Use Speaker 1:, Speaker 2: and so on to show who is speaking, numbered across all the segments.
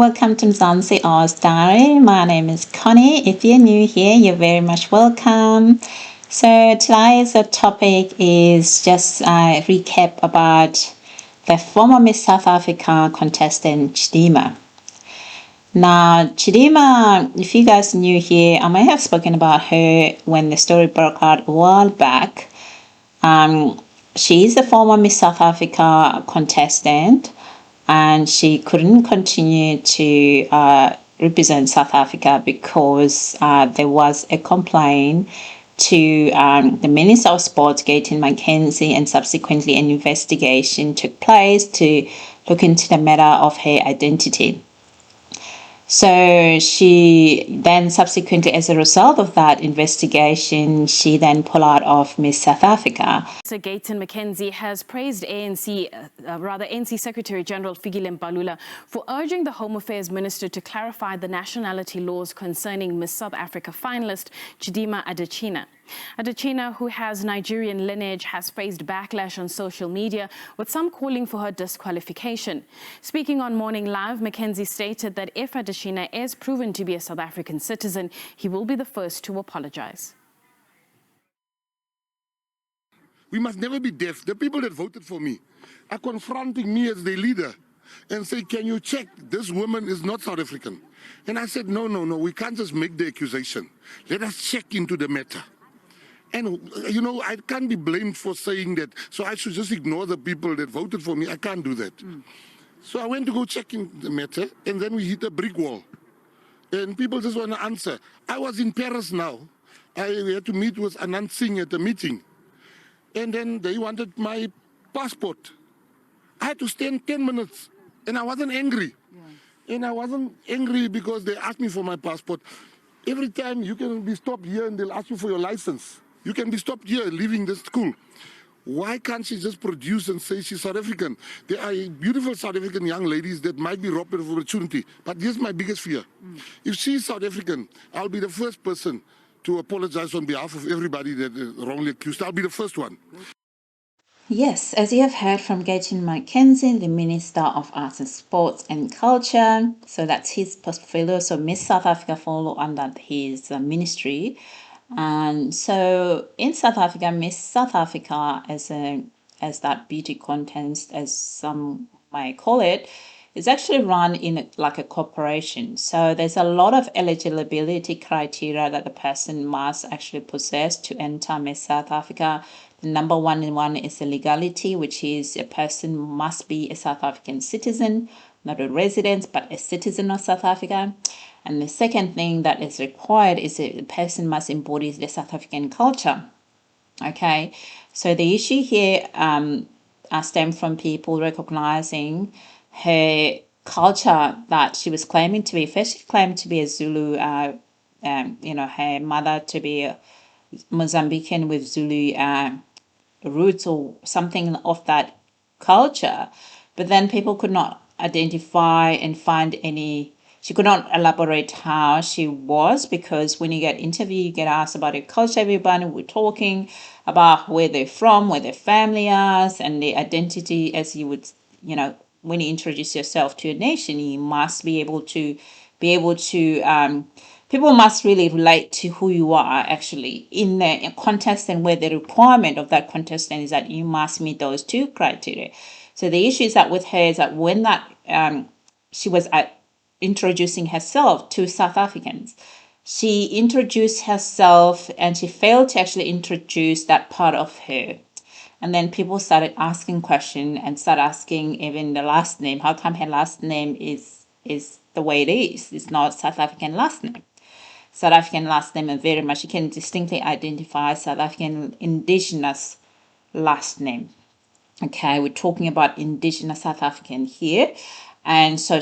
Speaker 1: welcome to MzansiOz Diary. My name is Connie. If you're new here, you're very much welcome. So today's topic is just a recap about the former Miss South Africa contestant Chidimma. Now, Chidimma, if you guys are new here, I may have spoken about her when the story broke out a while back. She is a former Miss South Africa contestant, and she couldn't continue to represent South Africa because there was a complaint to the Minister of Sports, Gayton McKenzie, and subsequently an investigation took place to look into the matter of her identity. So she then subsequently, as a result of that investigation, she then pulled out of Miss South Africa.
Speaker 2: So Gayton McKenzie has praised ANC Secretary General Fikile Mbalula for urging the Home Affairs Minister to clarify the nationality laws concerning Miss South Africa finalist Chidimma Adetshina. Adetshina, who has Nigerian lineage, has faced backlash on social media, with some calling for her disqualification. Speaking on Morning Live, McKenzie stated that if Adetshina is proven to be a South African citizen, he will be the first to apologize.
Speaker 3: We must never be deaf. The people that voted for me are confronting me as their leader and say, can you check this woman is not South African? And I said, no, we can't just make the accusation. Let us check into the matter. And, I can't be blamed for saying that, so I should just ignore the people that voted for me. I can't do that. So I went to go check in the matter, and then we hit a brick wall. And people just want to answer. I was in Paris now. I had to meet with Anand Singh at a meeting. And then they wanted my passport. I had to stand 10 minutes, and I wasn't angry. Yeah. And I wasn't angry because they asked me for my passport. Every time you can be stopped here and they'll ask you for your license. You can be stopped here leaving the school. Why can't she just produce and say she's South African? There are beautiful South African young ladies that might be robbed of opportunity. But here's my biggest fear. If she's South African, I'll be the first person to apologize on behalf of everybody that is wrongly accused. I'll be the first one.
Speaker 1: Yes, as you have heard from Gayton McKenzie, the Minister of Arts and Sports and Culture. So that's his portfolio. So Miss South Africa follow under his ministry. And so in South Africa, Miss South Africa as that beauty contest, as some might call it, is actually run in like a corporation. So there's a lot of eligibility criteria that a person must actually possess to enter Miss South Africa. The number one is the legality, which is a person must be a South African citizen, not a resident, but a citizen of South Africa. And the second thing that is required is that the person must embody the South African culture. Okay, so the issue here stems from people recognizing her culture that she was claiming to be. First, she claimed to be a Zulu, her mother to be a Mozambican with Zulu roots or something of that culture. But then people could not identify and find any. She could not elaborate how she was, because when you get interviewed, you get asked about her culture. Everybody, we're talking about where they're from, where their family is, and their identity. As you would, when you introduce yourself to a nation, you must be able to people must really relate to who you are actually in the contest, and where the requirement of that contestant is that you must meet those two criteria. So the issue is that with her is that when that she was introducing herself to South Africans, she introduced herself and she failed to actually introduce that part of her. And then people started asking questions and started asking even the last name. How come her last name is the way it is? It's not South African last name. South African last name, and very much you can distinctly identify South African indigenous last name. Okay, we're talking about indigenous South African here. And so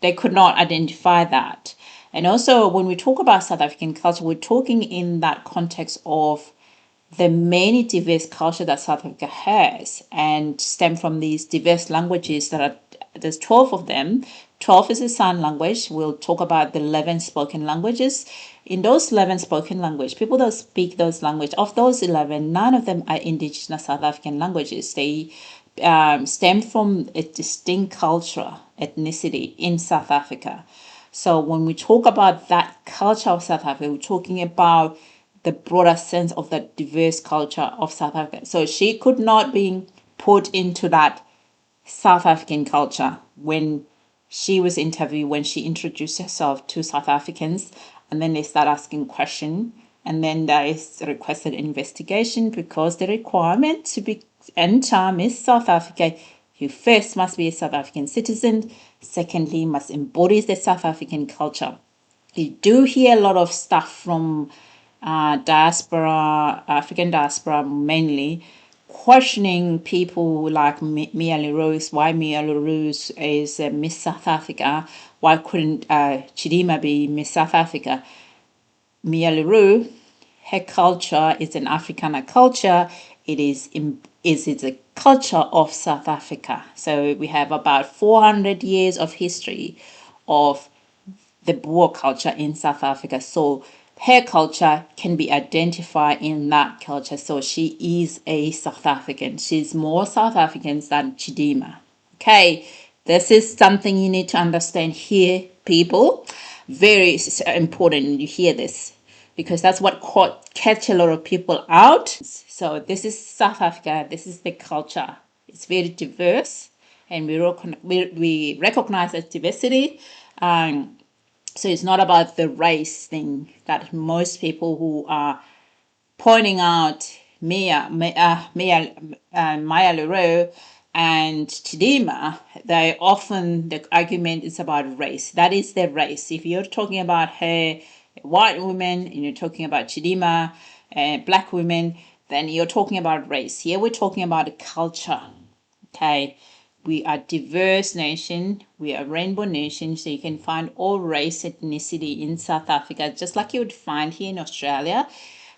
Speaker 1: they could not identify that. And also when we talk about South African culture, we're talking in that context of the many diverse culture that South Africa has, and stem from these diverse languages there's 12 of them. 12 is a sign language. We'll talk about the 11 spoken languages. In those 11 spoken language, people that speak those language, of those 11, none of them are indigenous South African languages. They stem from a distinct culture, ethnicity in South Africa. So when we talk about that culture of South Africa, we're talking about the broader sense of the diverse culture of South Africa. So she could not be put into that South African culture when she was interviewed, when she introduced herself to South Africans, and then they start asking questions, and then there is requested investigation because the requirement to be enter Miss South Africa, you first must be a South African citizen, secondly must embody the South African culture. You do hear a lot of stuff from diaspora, African diaspora mainly, questioning people like Mia Leroux, why Mia Leroux is Miss South Africa, why couldn't Chidimma be Miss South Africa? Mia Leroux, her culture is an Afrikaner culture. It's a culture of South Africa. So we have about 400 years of history of the Boer culture in South Africa. So her culture can be identified in that culture. So she is a South African. She's more South African than Chidimma. Okay, this is something you need to understand here, people. Very important you hear this because that's what catch a lot of people out. So this is South Africa. This is the culture. It's very diverse, and we recognize that diversity. So it's not about the race thing that most people who are pointing out Maya Leroux and Chidimma, the argument is about race. That is their race. If you're talking about her, white women, and you're talking about Chidimma, black women, then you're talking about race. Here we're talking about a culture. Okay, we are diverse nation. We are rainbow nation. So you can find all race, ethnicity in South Africa, just like you would find here in Australia,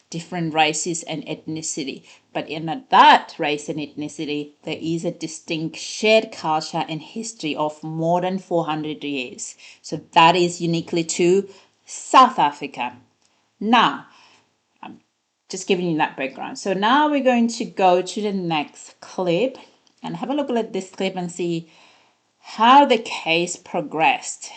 Speaker 1: different races and ethnicity. But in that race and ethnicity, there is a distinct shared culture and history of more than 400 years. So that is uniquely to South Africa. Now, just giving you that background. So now we're going to go to the next clip and have a look at this clip and see how the case progressed.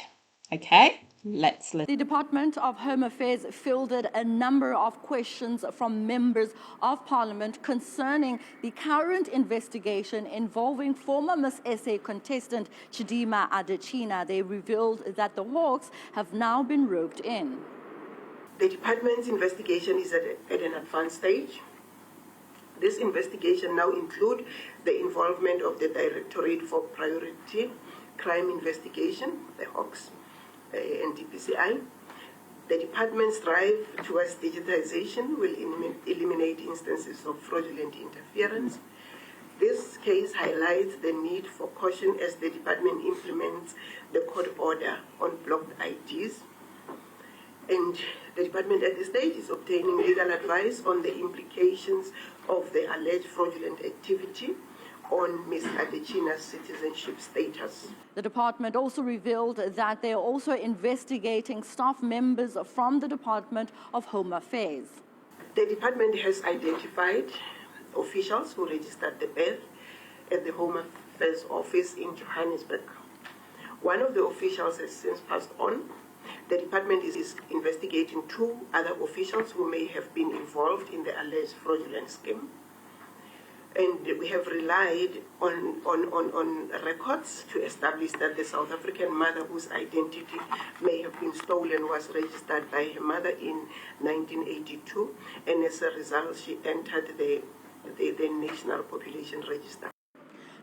Speaker 1: Okay, let's listen.
Speaker 4: The Department of Home Affairs fielded a number of questions from members of Parliament concerning the current investigation involving former Miss SA contestant Chidimma Adetshina. They revealed that the Hawks have now been roped in.
Speaker 5: The department's investigation is at an advanced stage. This investigation now includes the involvement of the Directorate for Priority Crime Investigation, the Hawks, and DPCI. The department's drive towards digitization will eliminate instances of fraudulent interference. This case highlights the need for caution as the department implements the court order on blocked IDs. And the department at this stage is obtaining legal advice on the implications of the alleged fraudulent activity on Ms. Adetshina's citizenship status.
Speaker 4: The department also revealed that they are also investigating staff members from the Department of Home Affairs.
Speaker 5: The department has identified officials who registered the birth at the Home Affairs office in Johannesburg. One of the officials has since passed on. The department is investigating two other officials who may have been involved in the alleged fraudulent scheme. And we have relied on records to establish that the South African mother whose identity may have been stolen was registered by her mother in 1982, and as a result she entered the National Population Register.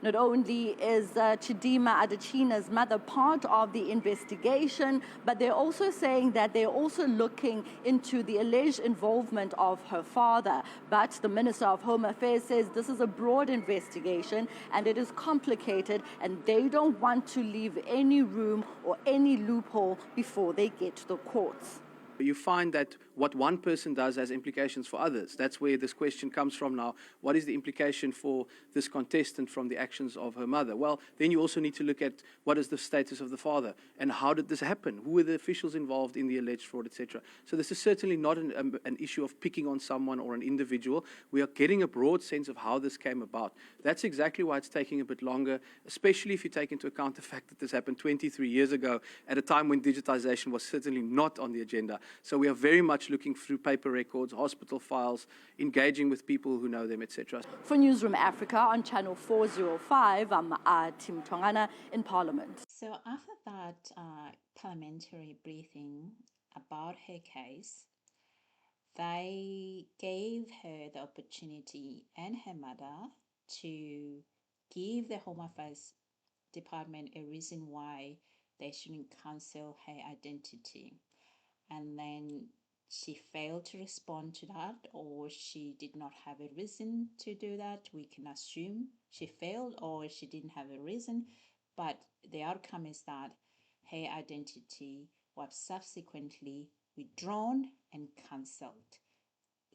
Speaker 4: Not only is Chidimma Adetshina's mother part of the investigation, but they're also saying that they're also looking into the alleged involvement of her father. But the Minister of Home Affairs says this is a broad investigation and it is complicated, and they don't want to leave any room or any loophole before they get to the courts.
Speaker 6: You find that what one person does has implications for others. That's where this question comes from now. What is the implication for this contestant from the actions of her mother? Well, then you also need to look at what is the status of the father and how did this happen? Who were the officials involved in the alleged fraud, etc. So this is certainly not an issue of picking on someone or an individual. We are getting a broad sense of how this came about. That's exactly why it's taking a bit longer, especially if you take into account the fact that this happened 23 years ago at a time when digitization was certainly not on the agenda. So we are very much looking through paper records, hospital files, engaging with people who know them, etc.
Speaker 4: For Newsroom Africa on Channel 405, I'm Tim Tongana in Parliament.
Speaker 1: So after that parliamentary briefing about her case, they gave her the opportunity and her mother to give the Home Affairs Department a reason why they shouldn't cancel her identity. And then she failed to respond to that, or she did not have a reason to do that. We can assume she failed or she didn't have a reason, but the outcome is that her identity was subsequently withdrawn and cancelled.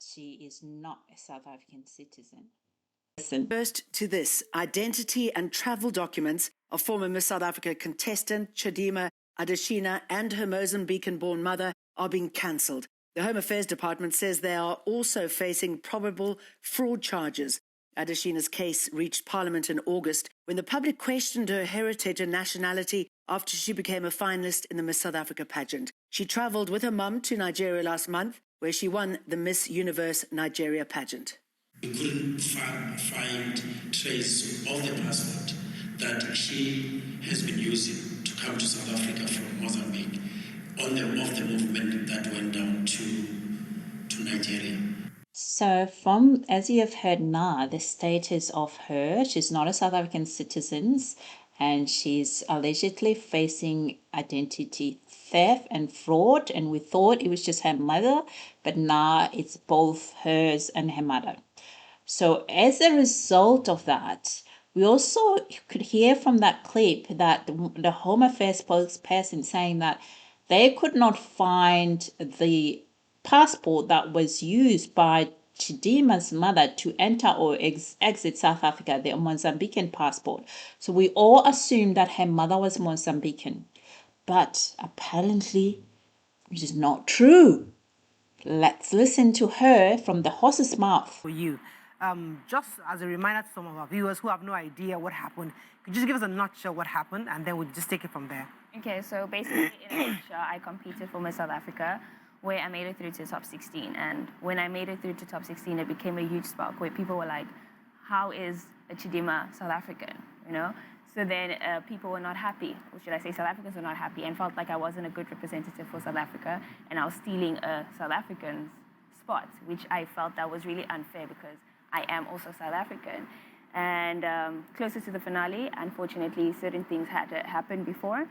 Speaker 1: She is not a South African citizen.
Speaker 7: First to this, identity and travel documents of former Miss South Africa contestant Chidimma Adetshina and her Mozambican-born mother are being cancelled. The Home Affairs Department says they are also facing probable fraud charges. Adetshina's case reached Parliament in August when the public questioned her heritage and nationality after she became a finalist in the Miss South Africa pageant. She travelled with her mum to Nigeria last month, where she won the Miss Universe Nigeria pageant.
Speaker 8: We couldn't find trace of the passport that she has been using to come to South Africa from Mozambique of the movement that went down to Nigeria.
Speaker 1: So from, as you have heard now, the status of her, she's not a South African citizen and she's allegedly facing identity theft and fraud, and we thought it was just her mother, but now it's both hers and her mother. So as a result of that, we also could hear from that clip that the Home Affairs spokesperson saying that they could not find the passport that was used by Chidimma's mother to enter or exit South Africa, the Mozambican passport. So we all assumed that her mother was Mozambican. But apparently, it is not true. Let's listen to her from the horse's mouth.
Speaker 9: For you, just as a reminder to some of our viewers who have no idea what happened, could you just give us a nutshell what happened, and then we'll just take it from there.
Speaker 10: Okay, so basically, in a nutshell, I competed for Miss South Africa, where I made it through to top 16. And when I made it through to top 16, it became a huge spark where people were like, how is a Chidimma South African, you know? So then people were not happy, or should I say South Africans were not happy, and felt like I wasn't a good representative for South Africa, and I was stealing a South African's spot, which I felt that was really unfair because I am also South African. And closer to the finale, unfortunately, certain things had to happen before,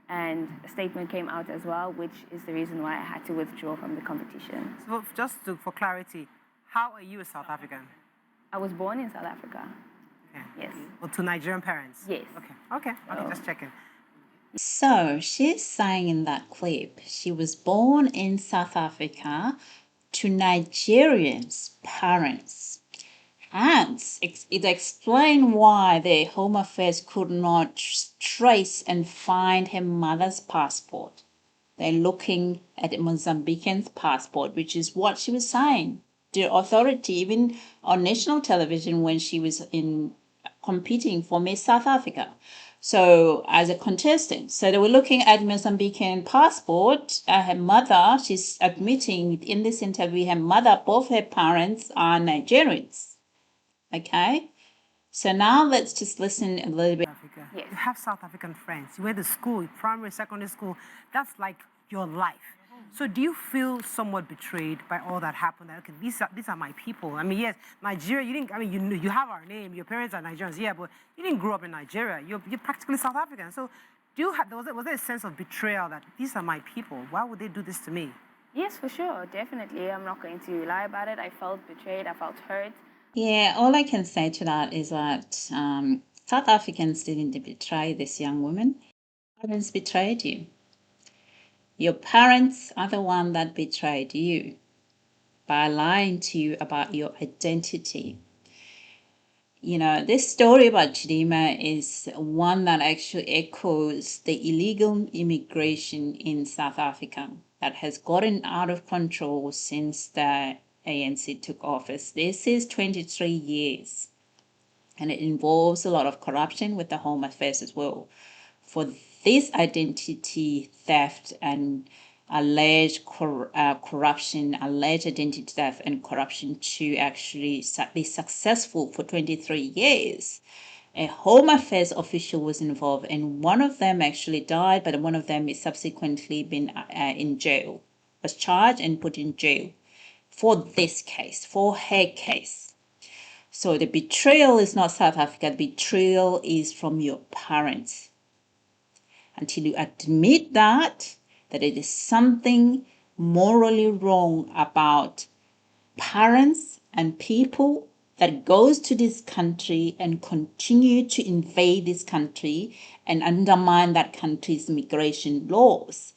Speaker 10: and a statement came out as well, which is the reason why I had to withdraw from the competition.
Speaker 9: So for clarity, how are you a South African?
Speaker 10: I was born in South Africa.
Speaker 9: Okay.
Speaker 10: Yes.
Speaker 9: Well, to Nigerian parents?
Speaker 10: Yes.
Speaker 9: Okay, just checking.
Speaker 1: So she's saying in that clip, she was born in South Africa to Nigerians' parents. And it explained why the Home Affairs could not trace and find her mother's passport. They're looking at a Mozambican's passport, which is what she was saying. The authority, even on national television when she was competing for Miss South Africa. So as a contestant, so they were looking at Mozambican passport. Her mother, she's admitting in this interview, her mother, both her parents are Nigerians. Okay, so now let's just listen a little bit.
Speaker 9: Africa.
Speaker 10: Yes.
Speaker 9: You have South African friends. You went to school, primary, secondary school. That's like your life. So do you feel somewhat betrayed by all that happened? That, okay, these are my people. I mean, yes, Nigeria. You didn't. I mean, you have our name. Your parents are Nigerians. Yeah, but you didn't grow up in Nigeria. You're practically South African. So do you have? Was there a sense of betrayal that these are my people? Why would they do this to me?
Speaker 10: Yes, for sure, definitely. I'm not going to lie about it. I felt betrayed. I felt hurt.
Speaker 1: Yeah, all I can say to that is that South Africans didn't betray this young woman. Parents betrayed you. Your parents are the one that betrayed you. by lying to you about your identity. You know, this story about Chidimma is one that actually echoes the illegal immigration in South Africa that has gotten out of control since the ANC took office. This is 23 years, and it involves a lot of corruption with the Home Affairs as well. For this identity theft and alleged corruption, alleged identity theft and corruption to actually be successful for 23 years, a Home Affairs official was involved, and one of them actually died, but one of them is subsequently been in jail, was charged and put in jail for this case, for her case. So the betrayal is not South Africa, the betrayal is from your parents. Until you admit that it is something morally wrong about parents and people that goes to this country and continue to invade this country and undermine that country's immigration laws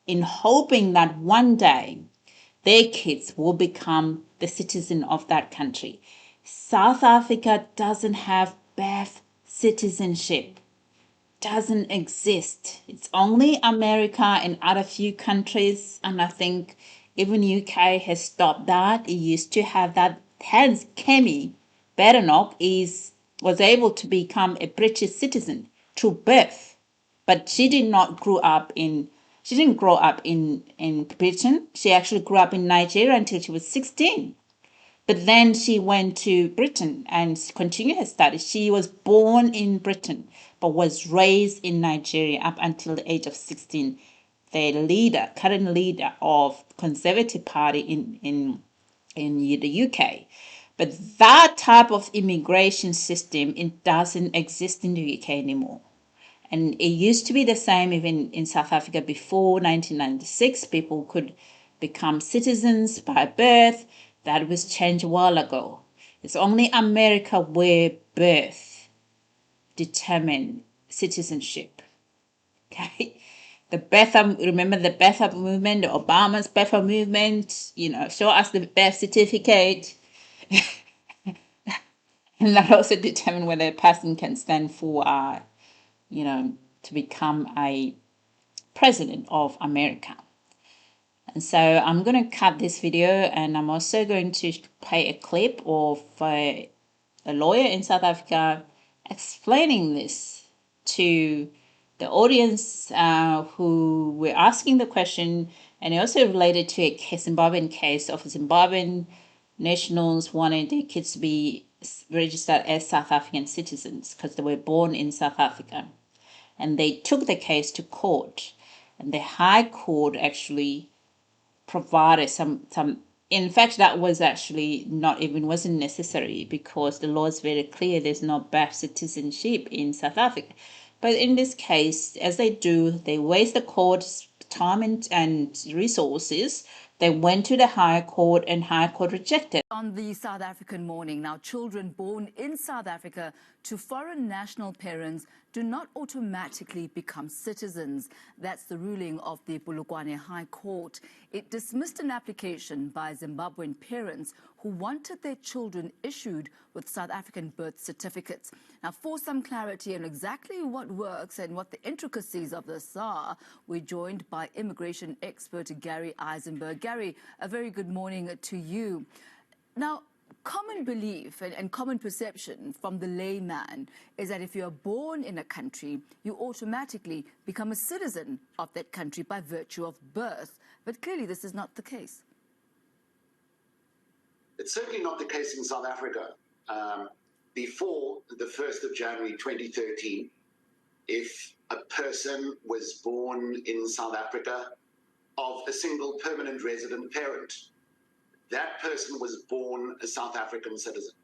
Speaker 1: in hoping that one day their kids will become the citizen of that country. South Africa doesn't have birth citizenship. Doesn't exist. It's only America and other few countries, and I think even UK has stopped that. It used to have that. Hence, Kemi Badenoch was able to become a British citizen through birth, but she didn't grow up in Britain. She actually grew up in Nigeria until she was 16. But then she went to Britain and continued her studies. She was born in Britain, but was raised in Nigeria up until the age of 16. The current leader of Conservative Party in the UK. But that type of immigration system, it doesn't exist in the UK anymore. And it used to be the same even in South Africa before 1996. People could become citizens by birth. That was changed a while ago. It's only America where birth determines citizenship. Okay? Remember the birth up movement, the Obama's birth up movement, show us the birth certificate. And that also determines whether a person can stand for to become a president of America. And so I'm going to cut this video, and I'm also going to play a clip of a lawyer in South Africa explaining this to the audience who were asking the question, and it also related to a Zimbabwean case of Zimbabwean nationals wanting their kids to be registered as South African citizens because they were born in South Africa. And they took the case to court, and the High Court actually provided some in fact that was actually wasn't necessary because the law is very clear. There's no birth citizenship in South Africa. But in this case, as they do, they waste the court's time and resources. They went to the High Court, and High Court rejected.
Speaker 11: On the South African morning, now children born in South Africa to foreign national parents do not automatically become citizens. That's the ruling of the Polokwane High Court. It dismissed an application by Zimbabwean parents who wanted their children issued with South African birth certificates. Now, for some clarity on exactly what works and what the intricacies of this are, we're joined by immigration expert Gary Eisenberg. Gary, a very good morning to you. Now, common belief and common perception from the layman is that if you're born in a country, you automatically become a citizen of that country by virtue of birth. But clearly this is not the case.
Speaker 12: It's certainly not the case in South Africa. Before the 1st of January 2013, if a person was born in South Africa of a single permanent resident parent, that person was born a South African citizen.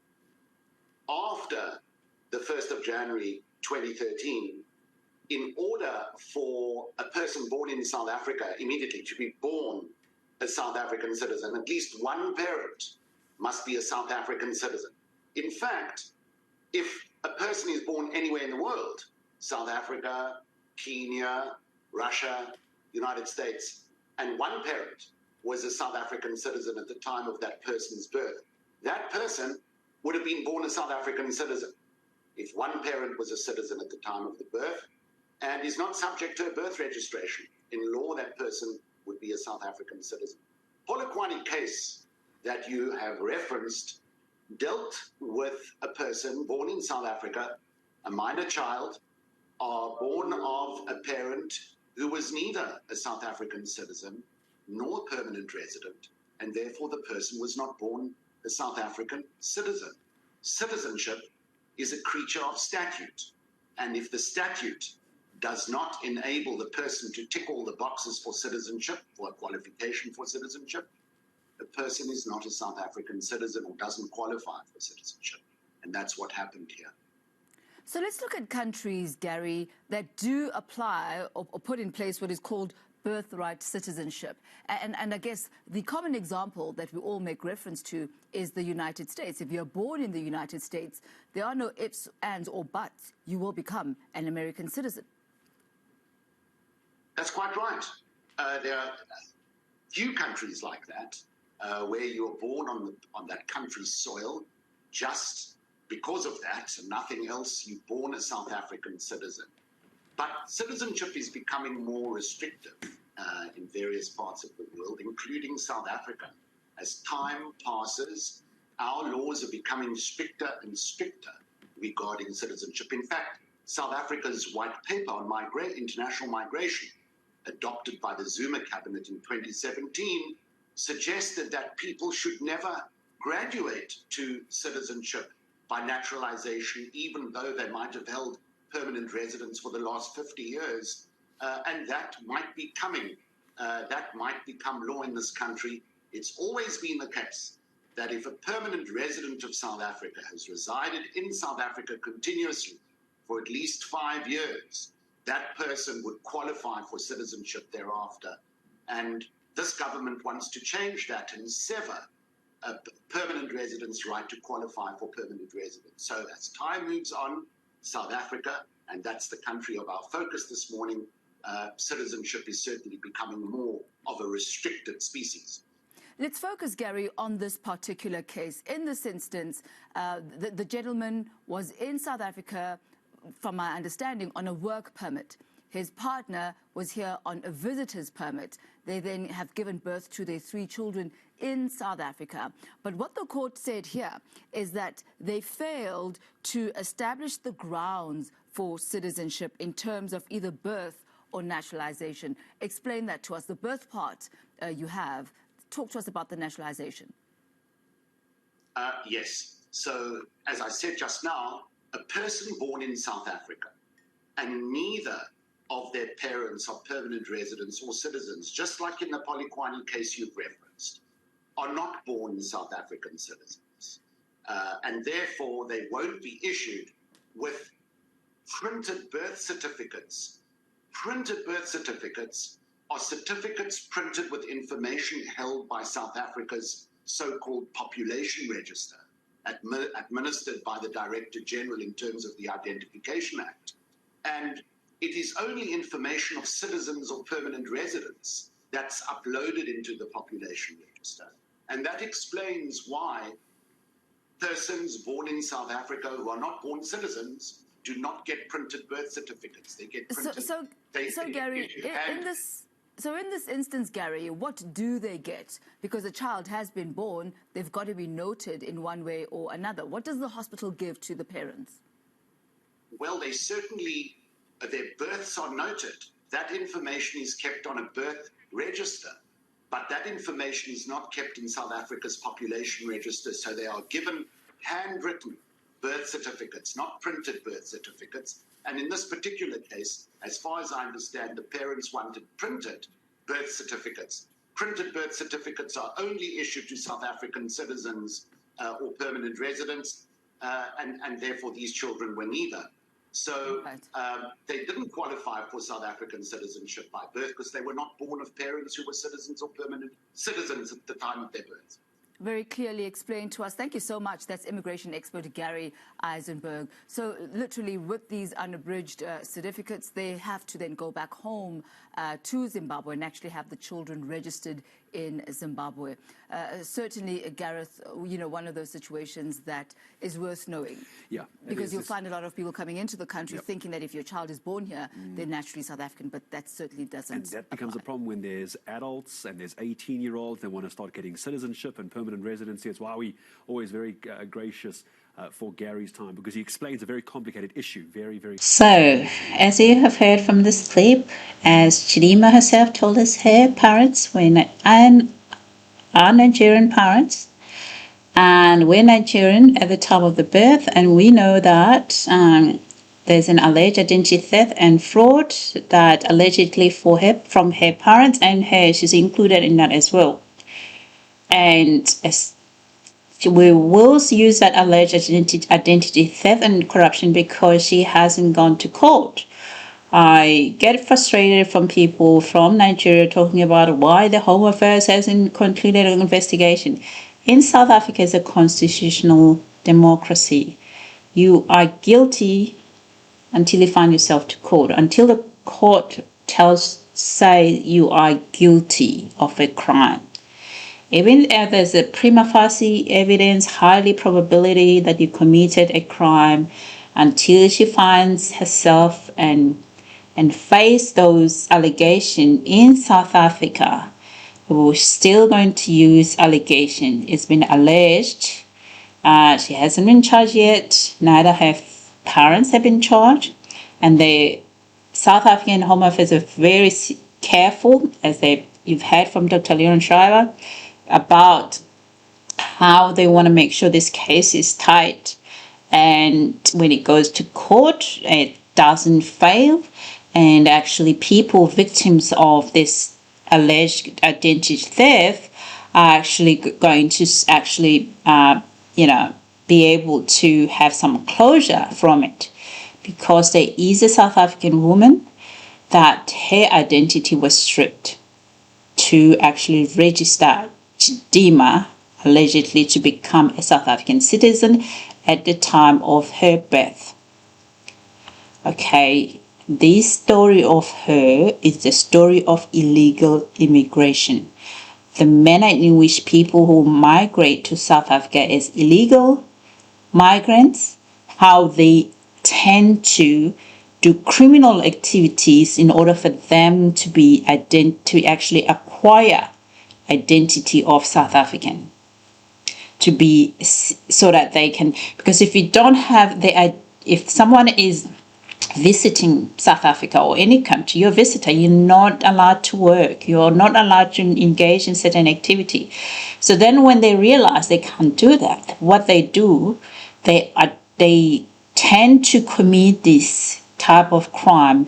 Speaker 12: After the 1st of January 2013, in order for a person born in South Africa immediately to be born a South African citizen, at least one parent must be a South African citizen. In fact, if a person is born anywhere in the world, South Africa, Kenya, Russia, United States, and one parent was a South African citizen at the time of that person's birth, that person would have been born a South African citizen. If one parent was a citizen at the time of the birth and is not subject to a birth registration, in law that person would be a South African citizen. Polokwane case that you have referenced dealt with a person born in South Africa, a minor child, born of a parent who was neither a South African citizen nor a permanent resident, and therefore the person was not born a South African citizen. Citizenship is a creature of statute, and if the statute does not enable the person to tick all the boxes for citizenship, for a qualification for citizenship, the person is not a South African citizen or doesn't qualify for citizenship. And that's what happened here.
Speaker 11: So let's look at countries, Gary, that do apply or put in place what is called birthright citizenship. And I guess the common example that we all make reference to is the United States. If you're born in the United States, there are no ifs, ands, or buts. You will become an American citizen.
Speaker 12: That's quite right. There are few countries like that where you're born on that country's soil just because of that and nothing else. You're born a South African citizen. But citizenship is becoming more restrictive in various parts of the world, including South Africa. As time passes, our laws are becoming stricter and stricter regarding citizenship. In fact, South Africa's white paper on international migration, adopted by the Zuma cabinet in 2017, suggested that people should never graduate to citizenship by naturalization, even though they might have held permanent residence for the last 50 years. And that might be coming. That might become law in this country. It's always been the case that if a permanent resident of South Africa has resided in South Africa continuously for at least 5 years, that person would qualify for citizenship thereafter. And this government wants to change that and sever a permanent resident's right to qualify for permanent residence. So as time moves on, South Africa, and that's the country of our focus this morning, citizenship is certainly becoming more of a restricted species.
Speaker 11: Let's focus, Gary, on this particular case. In this instance, the gentleman was in South Africa, from my understanding, on a work permit. His partner was here on a visitor's permit. They then have given birth to their 3 children in South Africa. But what the court said here is that they failed to establish the grounds for citizenship in terms of either birth or naturalization. Explain that to us. The birth part you have. Talk to us about the naturalization.
Speaker 12: Yes. So, as I said just now, a person born in South Africa and neither of their parents are permanent residents or citizens, just like in the Polokwane case you've referenced, are not born South African citizens. And therefore, they won't be issued with printed birth certificates. Printed birth certificates are certificates printed with information held by South Africa's so-called population register, administered by the Director General in terms of the Identification Act. And it is only information of citizens or permanent residents that's uploaded into the population register. And that explains why persons born in South Africa who are not born citizens do not get printed birth certificates. They get printed.
Speaker 11: So Gary, in this instance, Gary, what do they get? Because a child has been born, they've got to be noted in one way or another. What does the hospital give to the parents?
Speaker 12: Well, they certainly, their births are noted. That information is kept on a birth register, but that information is not kept in South Africa's population register. So they are given handwritten birth certificates, not printed birth certificates. And in this particular case, as far as I understand, the parents wanted printed birth certificates. Printed birth certificates are only issued to South African citizens or permanent residents, and therefore these children were neither. So they didn't qualify for South African citizenship by birth because they were not born of parents who were citizens or permanent citizens at the time of their birth.
Speaker 11: Very clearly explained to us. Thank you so much. That's immigration expert Gary Eisenberg. So literally with these unabridged certificates, they have to then go back home to Zimbabwe and actually have the children registered in Zimbabwe. Certainly, Gareth, one of those situations that is worth knowing.
Speaker 13: Yeah.
Speaker 11: Because you'll find a lot of people coming into the country thinking that if your child is born here, they're naturally South African, but that certainly doesn't
Speaker 13: And that becomes a problem when there's adults and there's 18-year-olds. They want to start getting citizenship and permanent residency. It's why we always very gracious for Gary's time, because he explains a very complicated issue. Very, very.
Speaker 1: So, as you have heard from this clip, as Chidimma herself told us, her parents are Nigerian parents, and we're Nigerian at the time of the birth, and we know that there's an alleged identity theft and fraud that allegedly from her parents, and she's included in that as well. And we will use that alleged identity theft and corruption because she hasn't gone to court. I get frustrated from people from Nigeria talking about why the Home Affairs hasn't concluded an investigation. In South Africa, it's a constitutional democracy. You are guilty until you find yourself to court, until the court say you are guilty of a crime. Even if there's a prima facie evidence, highly probability that you committed a crime, until she finds herself and face those allegations in South Africa, we're still going to use allegation. It's been alleged. She hasn't been charged yet. Neither her parents have been charged. And the South African Home Affairs are very careful, as you've heard from Dr. Leon Schreiber, about how they want to make sure this case is tight. And when it goes to court, it doesn't fail. And actually, victims of this alleged identity theft are actually going to be able to have some closure from it. Because there is a South African woman that her identity was stripped to actually register Chidimma allegedly to become a South African citizen at the time of her birth. Okay, this story of her is the story of illegal immigration. The manner in which people who migrate to South Africa as illegal migrants, how they tend to do criminal activities in order for them to actually acquire identity of South African, so that they can, because if you don't have if someone is visiting South Africa or any country, you're a visitor, you're not allowed to work, you're not allowed to engage in certain activity. So then when they realize they can't do that, what they do, they tend to commit this type of crime,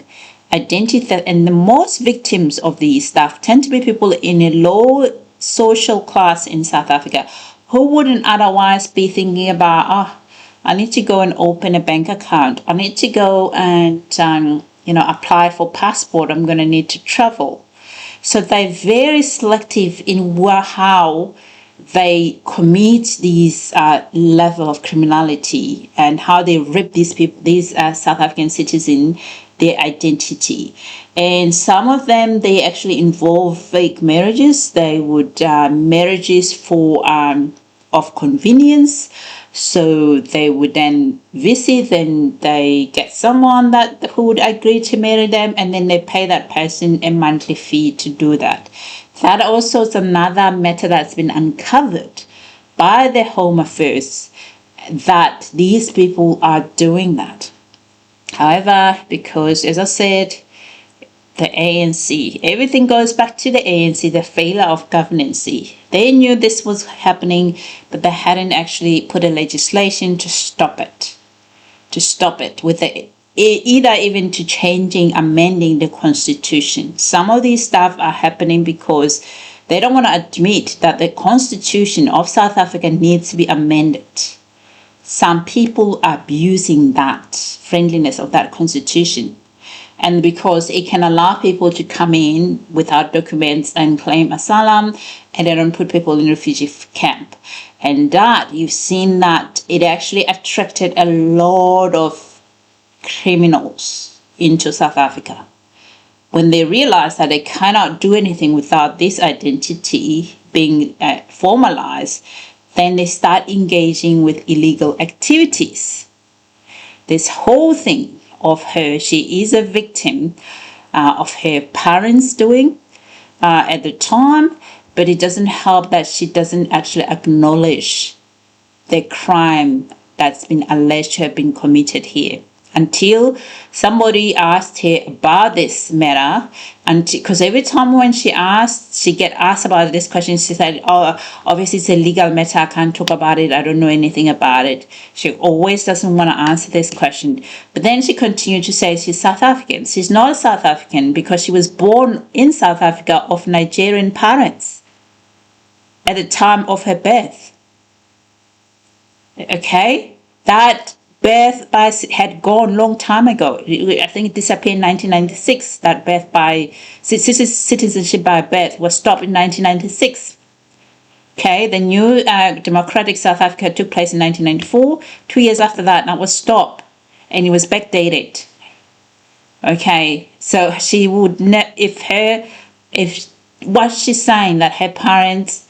Speaker 1: identity theft, and the most victims of these stuff tend to be people in a low social class in South Africa who wouldn't otherwise be thinking about, I need to go and open a bank account, I need to go and apply for passport, I'm going to need to travel. So they're very selective in how they commit these level of criminality and how they rip these South African citizens their identity. And some of them, they actually involve fake marriages. They would marriages of convenience. So they would then visit, then they get someone who would agree to marry them, and then they pay that person a monthly fee to do that. That also is another matter that's been uncovered by the Home Affairs, that these people are doing that. However, because, as I said, the ANC, everything goes back to the ANC, the failure of governance. They knew this was happening, but they hadn't actually put a legislation to stop it. With either even to amending the constitution. Some of these stuff are happening because they don't want to admit that the constitution of South Africa needs to be amended. Some people are abusing that friendliness of that constitution. And because it can allow people to come in without documents and claim asylum, and they don't put people in refugee camp. And that, you've seen that it actually attracted a lot of criminals into South Africa. when they realize that they cannot do anything without this identity being formalized, then they start engaging with illegal activities. This whole thing of her, she is a victim of her parents' doing at the time, but it doesn't help that she doesn't actually acknowledge the crime that's been alleged to have been committed here until somebody asked her about this matter. And because every time when she get asked about this question, she said, oh, obviously it's a legal matter, I can't talk about it, I don't know anything about it. She always doesn't want to answer this question. But then she continued to say she's South African. She's not South African because she was born in South Africa of Nigerian parents at the time of her birth. Okay, that birth by had gone long time ago. I think it disappeared in 1996. That birth by citizenship by birth was stopped in 1996. Okay, the new democratic South Africa took place in 1994. 2 years after that, that was stopped, and it was backdated. Okay, so she would if what she's saying that her parents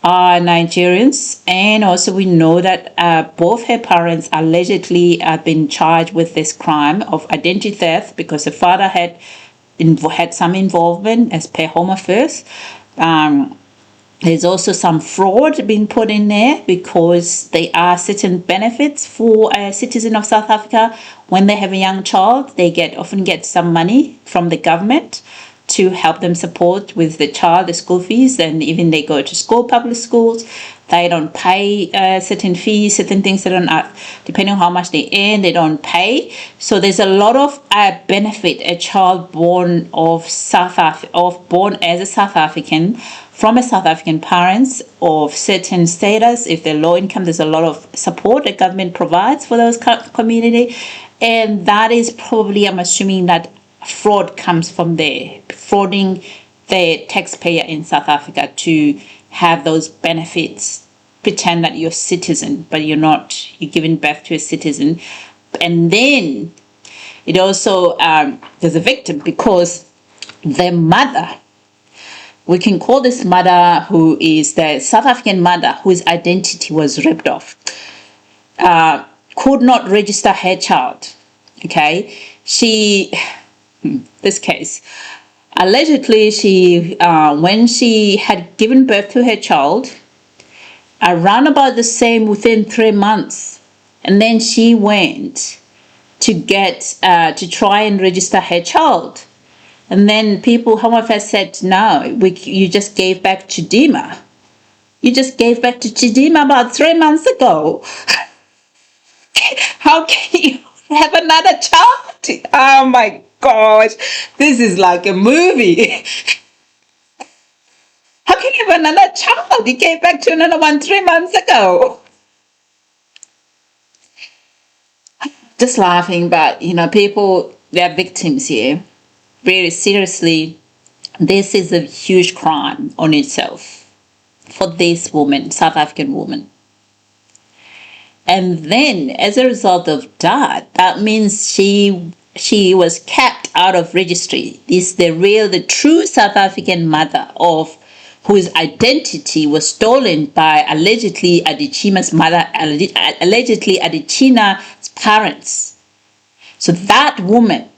Speaker 1: are Nigerians, and also we know that both her parents allegedly have been charged with this crime of identity theft because the father had some involvement as per Home Affairs. There's also some fraud being put in there because there are certain benefits for a citizen of South Africa. When they have a young child, they often get some money from the government to help them support with the child, the school fees, and even they go to school, public schools, they don't pay certain fees, certain things they don't, depending on how much they earn, they don't pay. So there's a lot of benefit a child born born as a South African from a South African parents of certain status. If they're low income, there's a lot of support the government provides for those community, and that is probably, I'm assuming that fraud comes from there, frauding the taxpayer in South Africa to have those benefits, pretend that you're a citizen, but you're not, you're giving birth to a citizen. And then it also, there's a victim because the mother, we can call this mother who is the South African mother whose identity was ripped off, could not register her child, okay? This case, allegedly she when she had given birth to her child, around about the same within 3 months, and then she went to get to try and register her child, and then Home Affairs said, no, you just gave back Chidimma. You just gave back to Chidimma about 3 months ago. How can you have another child? Oh my gosh, this is like a movie. How can you have another child? You gave back to another one 3 months ago. Just laughing, but people, they're victims here. Very seriously, this is a huge crime on itself for this woman, South African woman. And then as a result of that, that means she was kept out of registry. This is the true South African mother of whose identity was stolen by allegedly Adetshina's mother, allegedly Adetshina's parents. So that woman,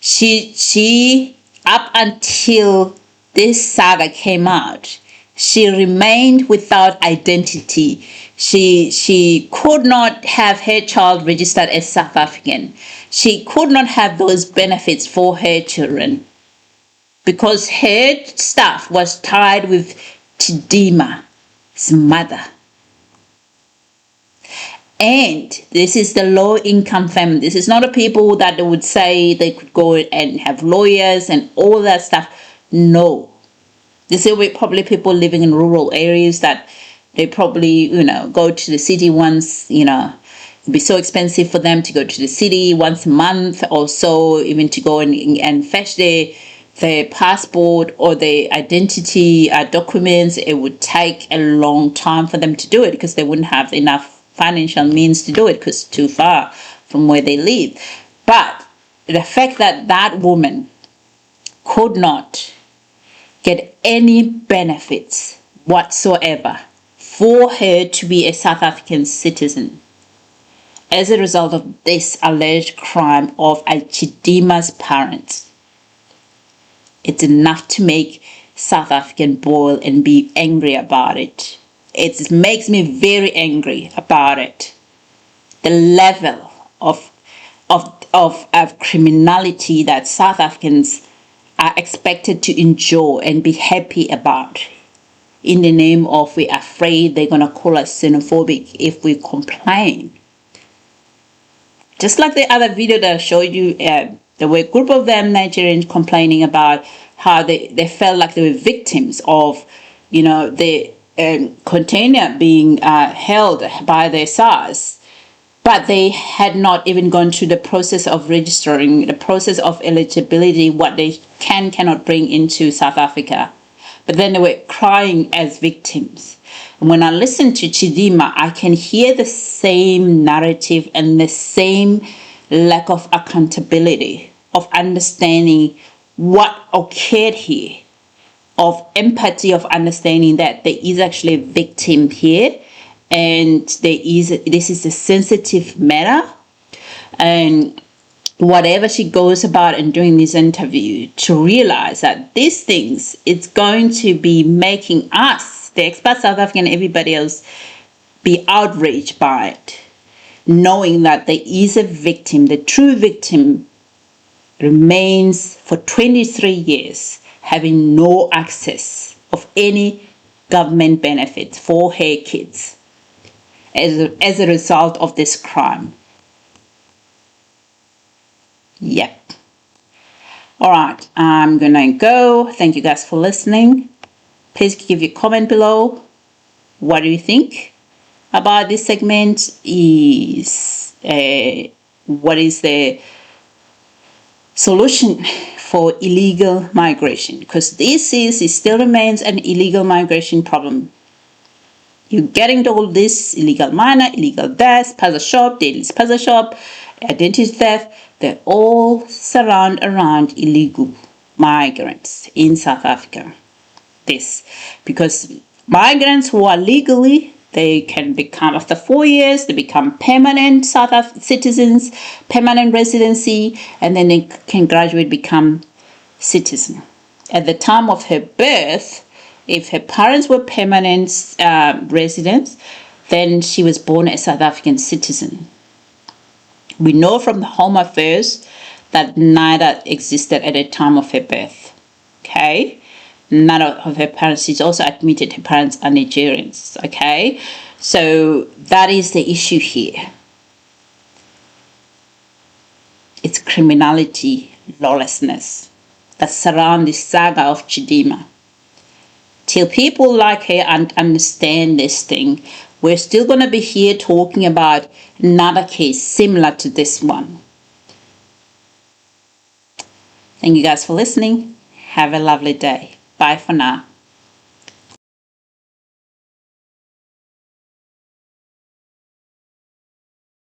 Speaker 1: she up until this saga came out, she remained without identity. She could not have her child registered as South African. She could not have those benefits for her children because her stuff was tied with Chidimma's mother. And this is the low-income family. This is not a people that they would say they could go and have lawyers and all that stuff. No. This is probably people living in rural areas that they probably, go to the city once, it'd be so expensive for them to go to the city once a month or so, even to go and fetch their passport or their identity documents. It would take a long time for them to do it because they wouldn't have enough financial means to do it because it's too far from where they live. But the fact that that woman could not get any benefits whatsoever for her to be a South African citizen as a result of this alleged crime of Chidimma's parents. It's enough to make South African boil and be angry about it. It makes me very angry about it. The level of criminality that South Africans are expected to enjoy and be happy about, in the name of we're afraid they're going to call us xenophobic if we complain. Just like the other video that I showed you, there were a group of them Nigerians complaining about how they felt like they were victims of, the container being held by the SARS. But they had not even gone through the process of registering, the process of eligibility, what they cannot bring into South Africa. But then they were crying as victims. And when I listen to Chidimma, I can hear the same narrative and the same lack of accountability, of understanding what occurred here, of empathy, of understanding that there is actually a victim here, and this is a sensitive matter. And whatever she goes about and doing this interview, to realize that these things, it's going to be making us, the expat South African, everybody else, be outraged by it, knowing that there is a victim. The true victim remains for 23 years having no access of any government benefits for her kids as a result of this crime. Yep. All right, I'm gonna go. Thank you guys for listening. Please give your comment below. What do you think about this segment? What is the solution for illegal migration? Because it still remains an illegal migration problem. You're getting all this illegal miner, illegal deaths, spaza shop, daily spaza shop, identity theft. They all surround around illegal migrants in South Africa. This because migrants who are legally, they can become, after 4 years, they become permanent South African citizens, permanent residency, and then they can graduate, become citizen. At the time of her birth, if her parents were permanent residents, then she was born a South African citizen. We know from the Home Affairs that neither existed at the time of her birth. Okay? None of her parents, she's also admitted her parents are Nigerians. Okay? So that is the issue here. It's criminality, lawlessness that surround this saga of Chidimma. Till people like her understand this thing, we're still going to be here talking about another case similar to this one. Thank you guys for listening. Have a lovely day. Bye for now.